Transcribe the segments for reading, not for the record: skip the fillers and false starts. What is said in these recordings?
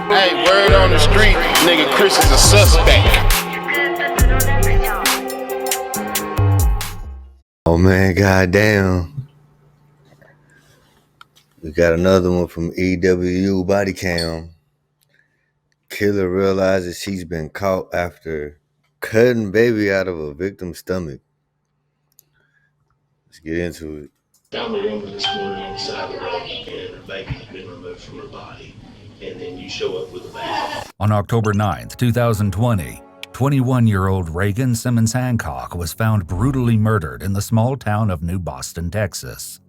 Hey, word on the street, nigga, Kris is a suspect. Oh man, goddamn. We got another one from EWU body cam. Killer realizes she's been caught after cutting baby out of a victim's stomach. Let's get into it. Found the woman this morning on the side of the road, and her baby's been removed from her body. And then you show up with a baby. On October 9th, 2020, 21-year-old Reagan Simmons Hancock was found brutally murdered in the small town of New Boston, Texas.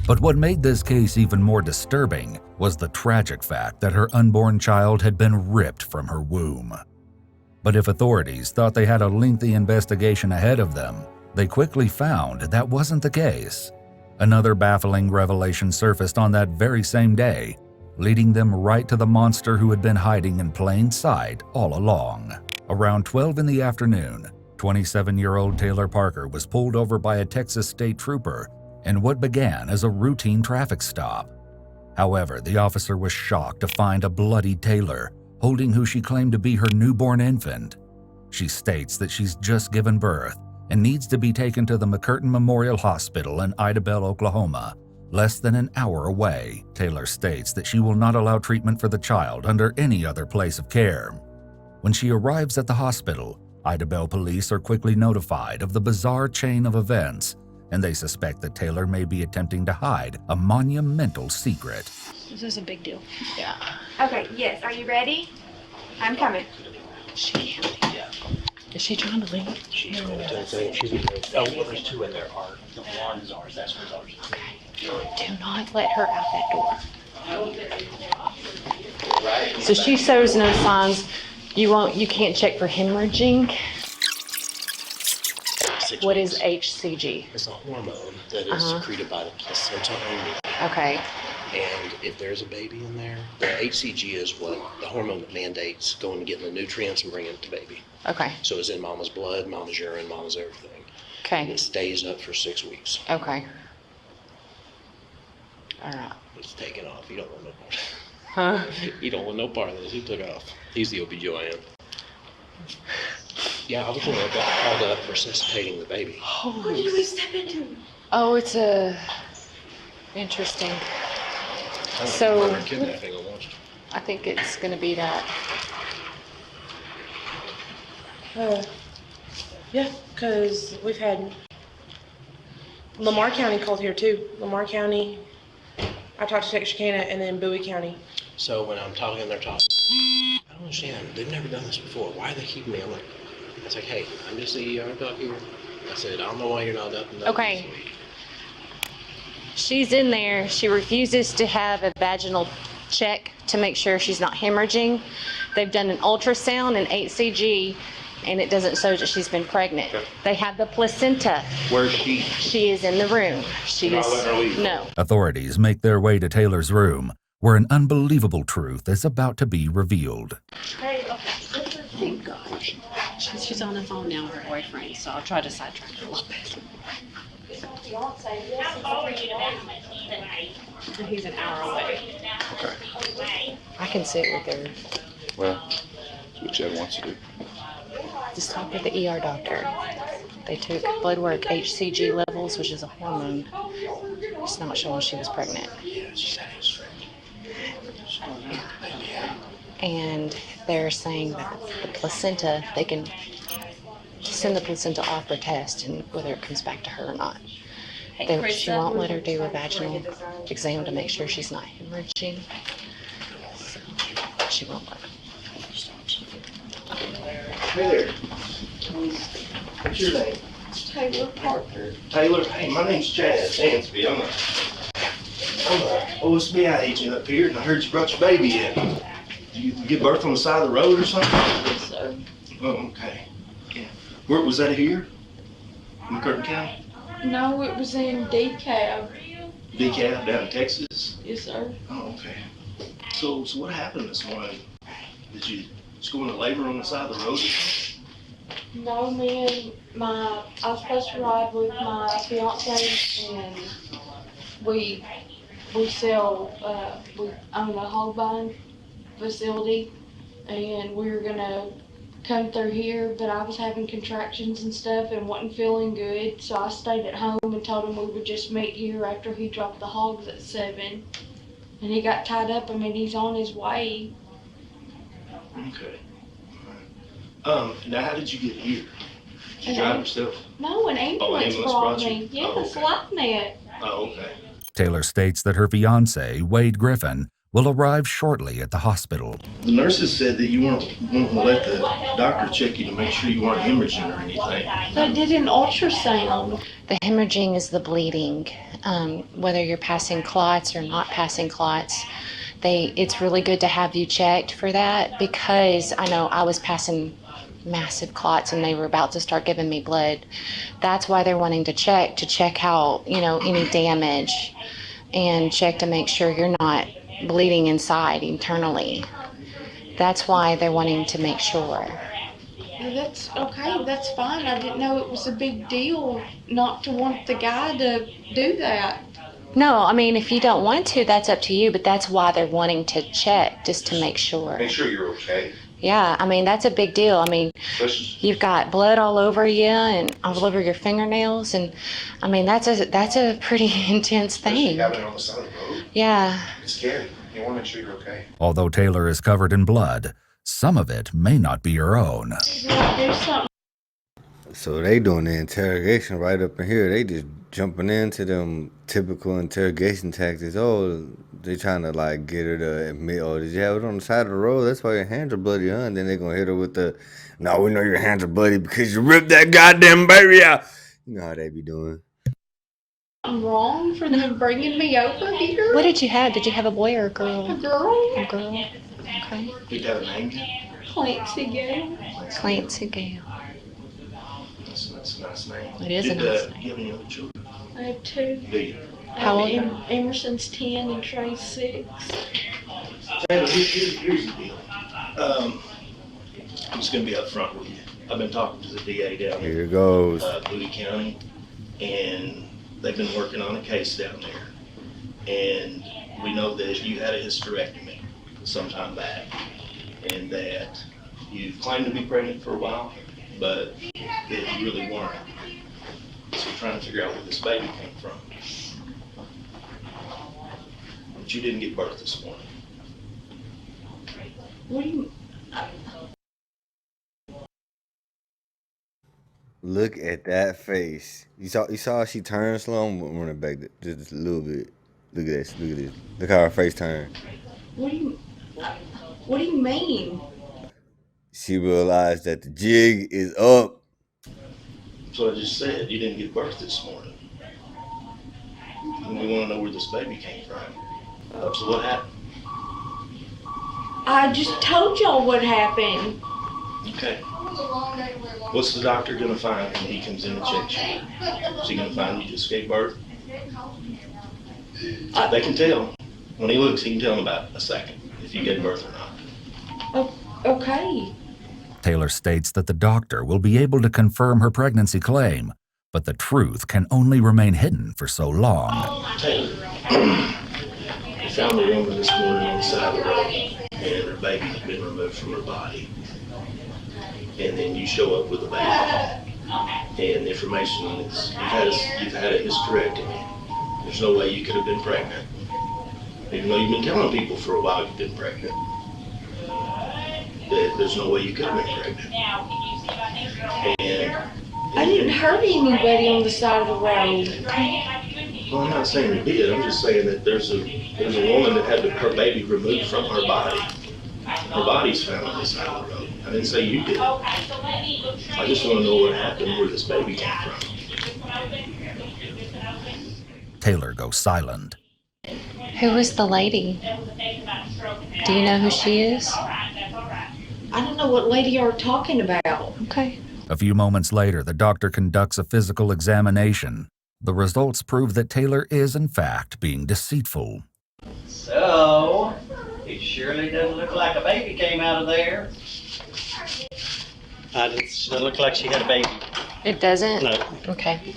But what made this case even more disturbing was the tragic fact that her unborn child had been ripped from her womb. But if authorities thought they had a lengthy investigation ahead of them, they quickly found that wasn't the case. Another baffling revelation surfaced on that very same day, leading them right to the monster who had been hiding in plain sight all along. Around 12 in the afternoon, 27-year-old Taylor Parker was pulled over by a Texas state trooper in what began as a routine traffic stop. However, the officer was shocked to find a bloody Taylor holding who she claimed to be her newborn infant. She states that she's just given birth and needs to be taken to the McCurtain Memorial Hospital in Idabel, Oklahoma, less than an hour away. Taylor states that she will not allow treatment for the child under any other place of care. When she arrives at the hospital, Idabel police are quickly notified of the bizarre chain of events, and they suspect that Taylor may be attempting to hide a monumental secret. This is a big deal. Yeah. Okay, yes. Are you ready? I'm coming. She can't leave. Yeah. Is she trying to leave? She's going to say she's in there. Oh, well, there's two in there. The one is ours. That's what's ours. Okay. Do not let her out that door. So she shows no signs. You can't check for hemorrhaging. What is HCG? It's a hormone that is secreted by the placenta only. Okay. And if there's a baby in there, the HCG is what the hormone that mandates going and getting the nutrients and bringing it to baby. Okay. So it's in mama's blood, mama's urine, mama's everything. And Okay. it stays up for 6 weeks. Okay. All right. It's taken off. You don't want no part. Huh? You don't want no part of this. He took off. He's the OBGYN. Yeah, I was going to get called up for resuscitating the baby. What did we step into? Oh, it's interesting. So Murder, kidnapping almost. I think it's going to be that. Yeah, because we've had Lamar County called here too. Lamar County, I talked to Texarkana, and then Bowie County. So when I'm talking, they're talking. I don't understand. They've never done this before. Why are they keeping me? I'm like, I was like, hey, I'm just the ER doc here. I said, I don't know why you're not up and down Okay. this week. She's in there. She refuses to have a vaginal check to make sure she's not hemorrhaging. They've done an ultrasound and HCG, and it doesn't show that she's been pregnant. Okay. They have the placenta. Where's she? She is in the room. She You're is not letting her leave? no. Authorities make their way to Taylor's room, where an unbelievable truth is about to be revealed. Thank God. She's on the phone now with her boyfriend, so I'll try to sidetrack her a little bit. He's an hour away. Okay. I can sit with her. Well, that's what Chad wants to do. Just talk with the ER doctor. They took blood work, HCG levels, which is a hormone. It's not showing she was pregnant. Yeah, she said it was French. And they're saying that the placenta, they can send the placenta off for test and whether it comes back to her or not. She won't let her do a vaginal exam to make sure she's not hemorrhaging. So she won't let her. Hey there. What's your name? Taylor Parker. Taylor. Hey, my name's Chad Stansby. I'm a OSBI agent up here, and I heard you brought your baby in. Did you give birth on the side of the road or something? Yes, sir. Oh, okay. Yeah. Where was that here? In McCurtain County? No, it was in DeKalb. DeKalb down in Texas? Yes, sir. Oh, okay. So what happened this morning? Did you just go into labor on the side of the road? No, I was supposed to ride with my fiance, and we own a hog barn, facility, and we were gonna come through here, but I was having contractions and stuff and wasn't feeling good, so I stayed at home and told him we would just meet here after he dropped the hogs at 7. And he got tied up. I mean, he's on his way. Okay. Now how did you get here? Did you drive yourself? No, an ambulance brought me. you? Oh, Yes, okay. like that. Oh, okay. Taylor states that her fiancé, Wade Griffin, will arrive shortly at the hospital. The nurses said that you weren't wanting to let the doctor check you to make sure you weren't hemorrhaging or anything. They did an ultrasound. The hemorrhaging is the bleeding. Whether you're passing clots or not passing clots, it's really good to have you checked for that, because I know I was passing massive clots and they were about to start giving me blood. That's why they're wanting to check out, any damage, and check to make sure you're not bleeding inside internally. That's why they're wanting to make sure. That's okay, that's fine. I didn't know it was a big deal not to want the guy to do that. No, I mean, if you don't want to, that's up to you, but that's why they're wanting to check, just to make sure. Make sure you're okay. Yeah, I mean, that's a big deal. I mean, you've got blood all over you and all over your fingernails, and I mean, that's a pretty intense thing. Having it on the side of the road. Yeah. It's scary. You want to make sure you're okay. Although Taylor is covered in blood, some of it may not be her own. Do something. So they doing the interrogation right up in here. They just jumping into them typical interrogation tactics. Oh, they trying to like get her to admit, oh, did you have it on the side of the road? That's why your hands are bloody, huh? And then they gonna hit her with the, no, we know your hands are bloody because you ripped that goddamn baby out. You know how they be doing. I'm wrong for them bringing me over here. What did you have? Did you have a boy or a girl? A girl? A girl. Okay. Did you have a name yet? Clancy Gale. Clancy Gale. That's a nice name. It is a nice name. Do you have any other children? I have 2. Do you? How old are they? Emerson's 10 and Trey's 6. Taylor, here's the deal. I'm just going to be up front with you. I've been talking to the DA down Here in it goes. Bowie County, and they've been working on a case down there. And we know that you had a hysterectomy some time back, and that you claimed to be pregnant for a while, but that you really weren't. So we're trying to figure out where this baby came from. But you didn't give birth this morning. What do you... Look at that face. You saw how she turned slow? I'm running back just a little bit. Look at this. Look at this. Look how her face turned. What do you mean? She realized that the jig is up. So I just said, you didn't give birth this morning. And we want to know where this baby came from. So what happened? I just told y'all what happened. Okay. What's the doctor going to find when he comes in and checks you? Is he going to find you just gave birth? They can tell. When he looks, he can tell in about a second if you gave birth or not. Oh, okay. Taylor states that the doctor will be able to confirm her pregnancy claim, but the truth can only remain hidden for so long. Taylor, we found a woman this morning on the side of the road, and her baby had been removed from her body. And then you show up with a baby. And the information is you've had a hysterectomy. There's no way you could have been pregnant. Even though you've been telling people for a while you've been pregnant. There's no way you could have been pregnant. And I didn't hurt anybody on the side of the road. well, I'm not saying you did. I'm just saying that there's a woman that had her baby removed from her body. Her body's found on the side of the road. I didn't say you did. I just want to know what happened, where this baby came from. Taylor goes silent. Who is the lady? Do you know who she is? I don't know what lady you're talking about. Okay. A few moments later, the doctor conducts a physical examination. The results prove that Taylor is, in fact, being deceitful. So, it surely doesn't look like a baby came out of there. It doesn't look like she had a baby. It doesn't? No, Okay.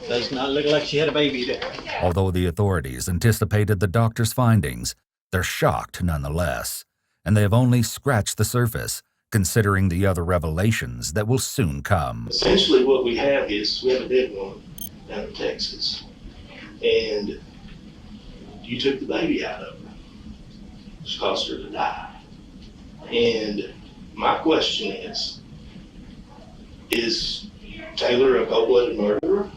does not look like she had a baby there. Although the authorities anticipated the doctor's findings, they're shocked nonetheless. and they have only scratched the surface, considering the other revelations that will soon come. Essentially what we have is we have a dead woman down in Texas, and you took the baby out of her, which caused her to die. And my question is Taylor a cold-blooded murderer,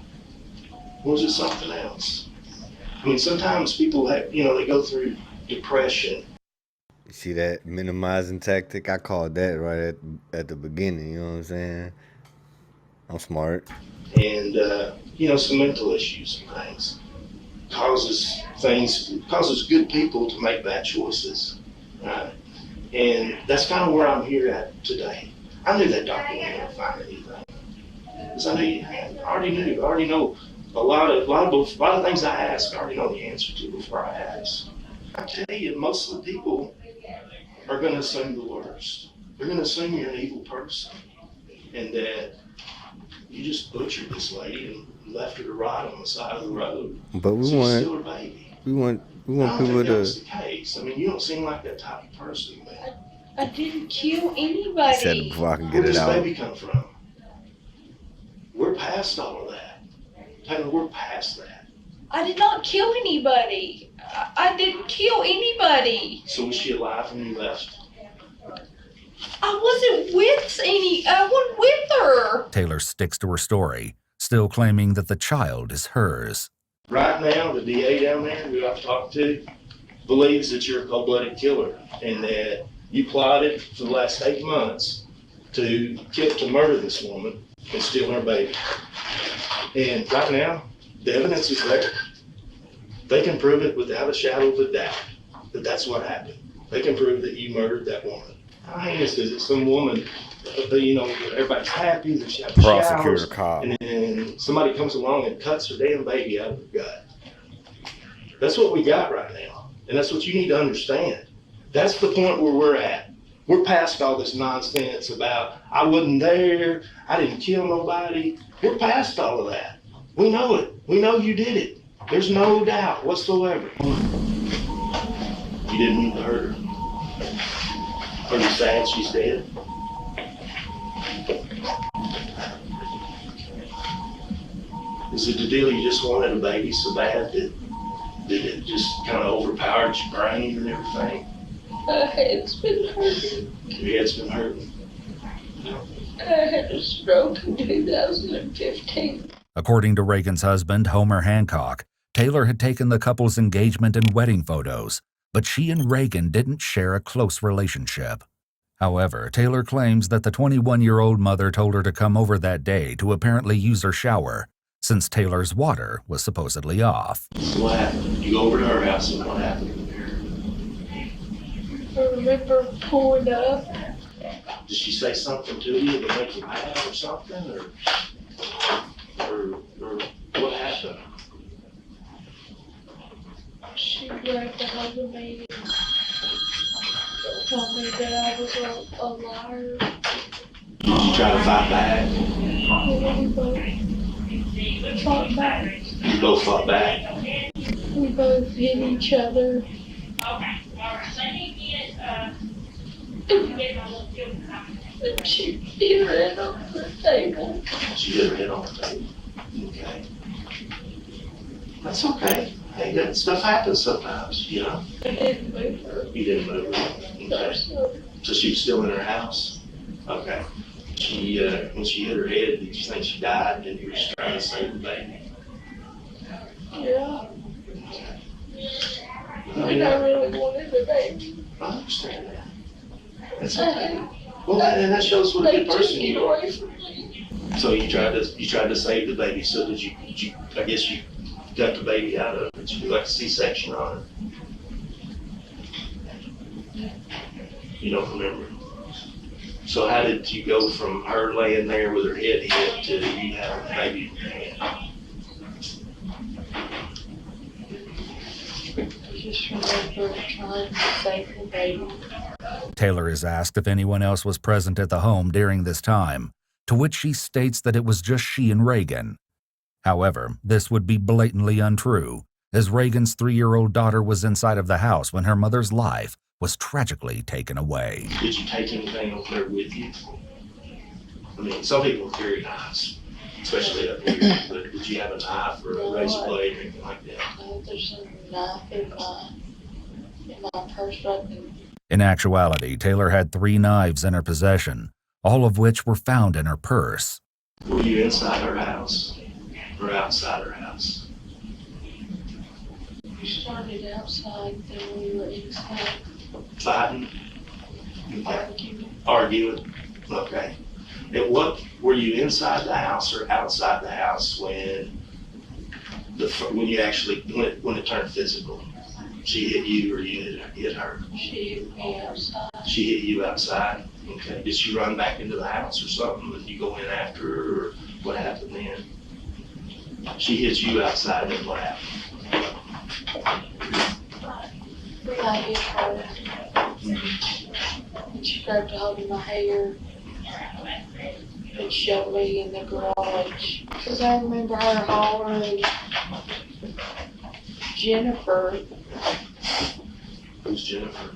or is it something else? I mean, sometimes people have, they go through depression. You see that minimizing tactic? I called that right at the beginning, you know what I'm saying? I'm smart. And, some mental issues and things. Causes good people to make bad choices, right? And that's kind of where I'm here at today. I knew that doctor wasn't going to find anything. Because I already know a lot of things I ask, I already know the answer to before I ask. I tell you, most of the people are going to assume the worst. They're going to assume you're an evil person, and that you just butchered this lady and left her to rot on the side of the road. But we so want, steal her baby. we want I don't people think that to. was the case. I mean, you don't seem like that type of person, man. I didn't kill Said it anybody. before I can Where get does it this out. baby come from? We're past all of that. Taylor, we're past that. I did not kill anybody. I didn't kill anybody. So was she alive when you left? I wasn't with her. Taylor sticks to her story, still claiming that the child is hers. Right now, the DA down there who I've talked to believes that you're a cold-blooded killer and that you plotted for the last 8 months to murder this woman and steal her baby. And right now, the evidence is there. They can prove it without a shadow of a doubt that that's what happened. They can prove that you murdered that woman. How heinous is it? Some woman, everybody's happy that she had Prosecutor showers, cop. and then somebody comes along and cuts her damn baby out of her gut. That's what we got right now, and that's what you need to understand. That's the point where we're at. We're past all this nonsense about I wasn't there, I didn't kill nobody. We're past all of that. We know it. We know you did it. There's no doubt whatsoever. You didn't mean to hurt her. Are you sad she's dead? Is it the deal you just wanted a baby so bad that it just kind of overpowered your brain and everything? My head's been hurting. Your head's been hurting. I had a stroke in 2015. According to Reagan's husband, Homer Hancock, Taylor had taken the couple's engagement and wedding photos, but she and Reagan didn't share a close relationship. However, Taylor claims that the 21-year-old mother told her to come over that day to apparently use her shower, since Taylor's water was supposedly off. So what happened? You go over to her house and what happened there? I remember pulling up. Did she say something to you to make you mad or something? Or what happened? She grabbed a hold of me and told me that I was a liar. Did you try to fight back? We both fought back. You both fought back? We both hit each other. And she hit her head on the table. She hit her head on the table. Okay. That's okay. Hey, that stuff happens sometimes, you know? I didn't move her. You didn't move her. Okay. So she was still in her house? Okay. When she hit her head, did you think she died and you were just trying to save the baby? Yeah. Oh, And I really wanted a baby. I understand that. That's okay. Well, and that shows what a They good took person it you are. away from me. So you tried to save the baby. So did you? I guess you got the baby out of it. Did you do like a C-section on it? You don't remember. So how did you go from her laying there with her head hit to you having the baby in your hand? I just remember trying to save the baby. Taylor is asked if anyone else was present at the home during this time, to which she states that it was just she and Reagan. However, this would be blatantly untrue, as Reagan's 3-year-old daughter was inside of the house when her mother's life was tragically taken away. Did you take anything over there with you? I mean, some people carry knives, especially up here, but did you have a knife or a razor blade or anything like that? No, there's a knife in my purse right there. In actuality, Taylor had 3 knives in her possession, all of which were found in her purse. Were you inside her house or outside her house? We started outside, then we were inside Fighting? arguing. Arguing? Okay. And what, were you inside the house or outside the house when you actually, when it turned physical? She hit you or you hit her? She hit me outside. She hit you outside? Okay. Did she run back into the house or something? Did you go in after her or what happened then? She hit you outside, then what happened? I hit her. And she grabbed a hold of my hair and shoved me in the garage. Because I remember her hollering, Jennifer. Who's Jennifer?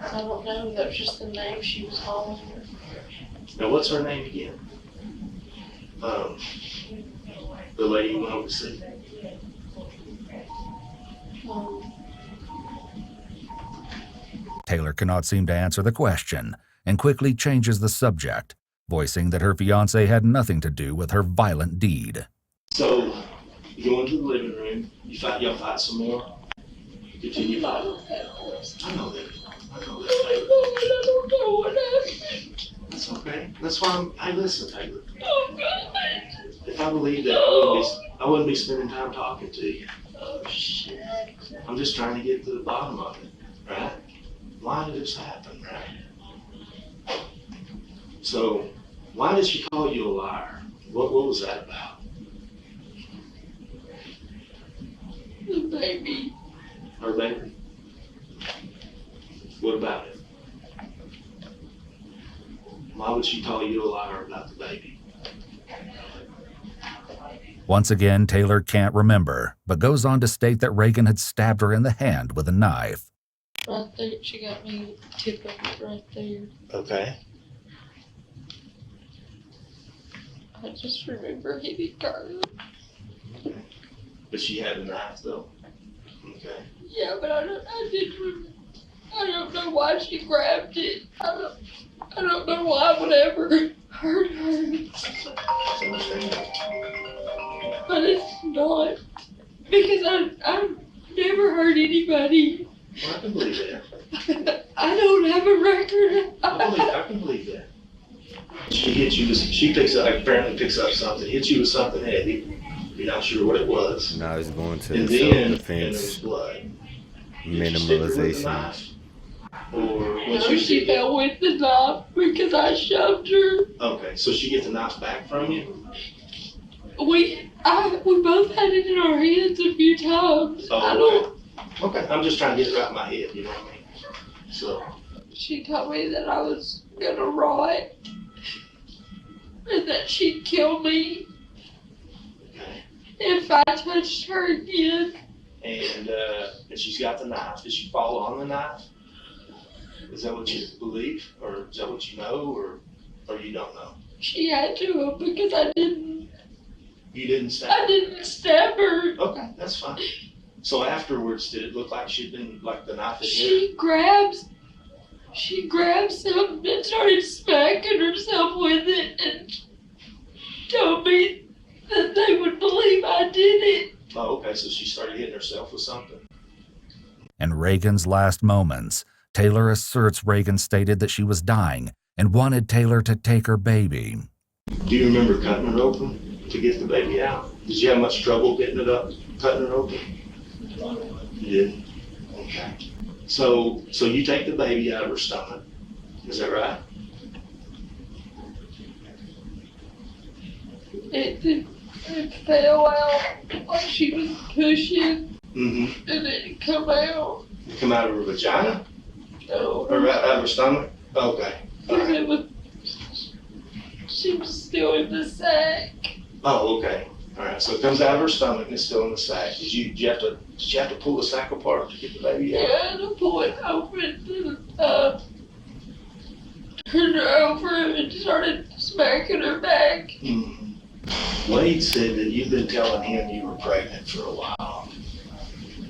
I don't know, that was just the name she was hollering. Now, what's her name again? The lady you went over to see? Taylor cannot seem to answer the question and quickly changes the subject, voicing that her fiancé had nothing to do with her violent deed. So, you go into the living room, y'all fight some more? Continue fighting? I know that. I know that. I don't know what happened. That's okay. That's why hey, listen, Taylor. Oh, God. If I believed that, I wouldn't be spending time talking to you. Oh, shit. I'm just trying to get to the bottom of it, right? Why did this happen, right? So, why did she call you a liar? What was that about? The baby. Her baby? What about it? Why would she call you a liar about the baby? Once again, Taylor can't remember, but goes on to state that Reagan had stabbed her in the hand with a knife. Right there, she got me with the tip of it right there. Okay. I just remember hitting her. But she had a knife though. Okay. Yeah, but I don't know why she grabbed it. I don't know why I would ever hurt her. That's understandable. But it's not. Because I've never hurt anybody. Well, I can believe that. I don't have a record. I can believe that. She hits you with, apparently picks up something, hits you with something heavy. You're not sure what it was. Now he's going to And the then, and there self-defense was blood. Did you stick her with the minimalization. knife? Or No, once you she fell with the knife because I shoved her. Okay, so she gets the knife back from you? We both had it in our hands a few times. I don't. Okay, I'm just trying to get it right in my head, you know what I mean? So, She told me that I was gonna rot and that she'd kill me okay. if I touched her again. And she's got the knife. Did she fall on the knife? Is that what you believe? Or is that what you know? Or you don't know? She had to have because I didn't stab her. Okay, that's fine. So afterwards, did it look like she'd been, like the knife had hit She grabbed something and started smacking herself with it and told me that they would believe I did it. her? Oh, okay, so she started hitting herself with something. In Reagan's last moments, Taylor asserts Reagan stated that she was dying and wanted Taylor to take her baby. Do you remember cutting her open to get the baby out? Did you have much trouble getting it up, cutting her open? You didn't? Okay. So you take the baby out of her stomach. Is that right? It fell out like she was pushing Mm-hmm. and it come out. It come out of her vagina? No, Or out of her stomach? Okay. All right. she was still in the sack. Oh, okay. All right, so it comes out of her stomach and it's still in the sack. Did you have to pull the sack apart to get the baby out? Yeah, to pull it open, turned her over and started smacking her back. Mm-hmm. Wade said that you've been telling him you were pregnant for a while,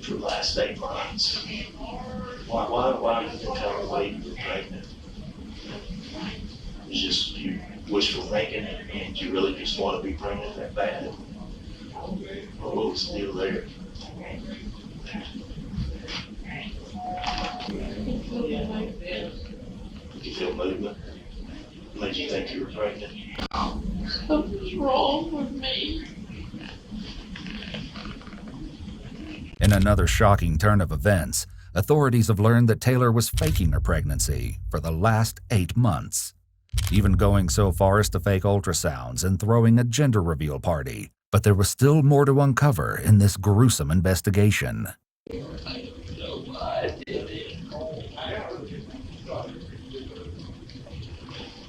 for the last 8 months. Why did you tell Wade you were pregnant? It's just you wishful thinking and you really just want to be pregnant that bad? What was the deal there? Did you feel movement? Made you think you were pregnant? Something's wrong with me. In another shocking turn of events, authorities have learned that Taylor was faking her pregnancy for the last 8 months, even going so far as to fake ultrasounds and throwing a gender reveal party. But there was still more to uncover in this gruesome investigation. I don't know why I did it. I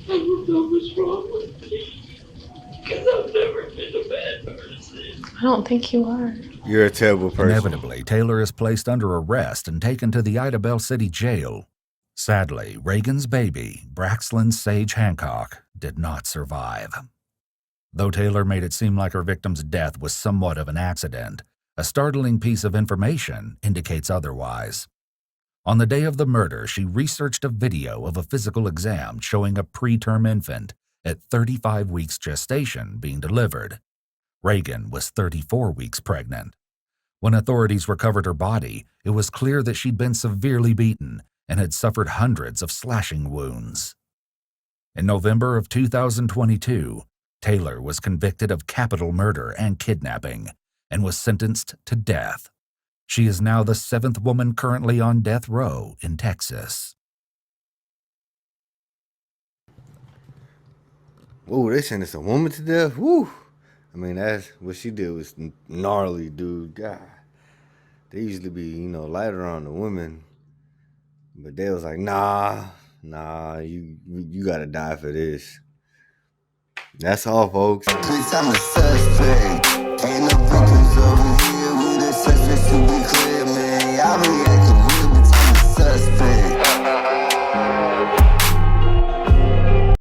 don't know what's wrong with me. Because I've never been a bad person. I don't think you are. You're a terrible person. Inevitably, Taylor is placed under arrest and taken to the Idabel City Jail. Sadly, Reagan's baby, Braxlyn Sage Hancock, did not survive. Though Taylor made it seem like her victim's death was somewhat of an accident, a startling piece of information indicates otherwise. On the day of the murder, she researched a video of a physical exam showing a preterm infant at 35 weeks gestation being delivered. Reagan was 34 weeks pregnant. When authorities recovered her body, it was clear that she'd been severely beaten and had suffered hundreds of slashing wounds. In November of 2022, Taylor was convicted of capital murder and kidnapping and was sentenced to death. She is now the 7th woman currently on death row in Texas. Oh, they sentenced a woman to death? Woo! I mean, that's what she did was gnarly, dude. God. They usually be, lighter on the women. But they was like, nah, you gotta die for this. That's all, folks. Bitch, I'm a suspect. Ain't no victims of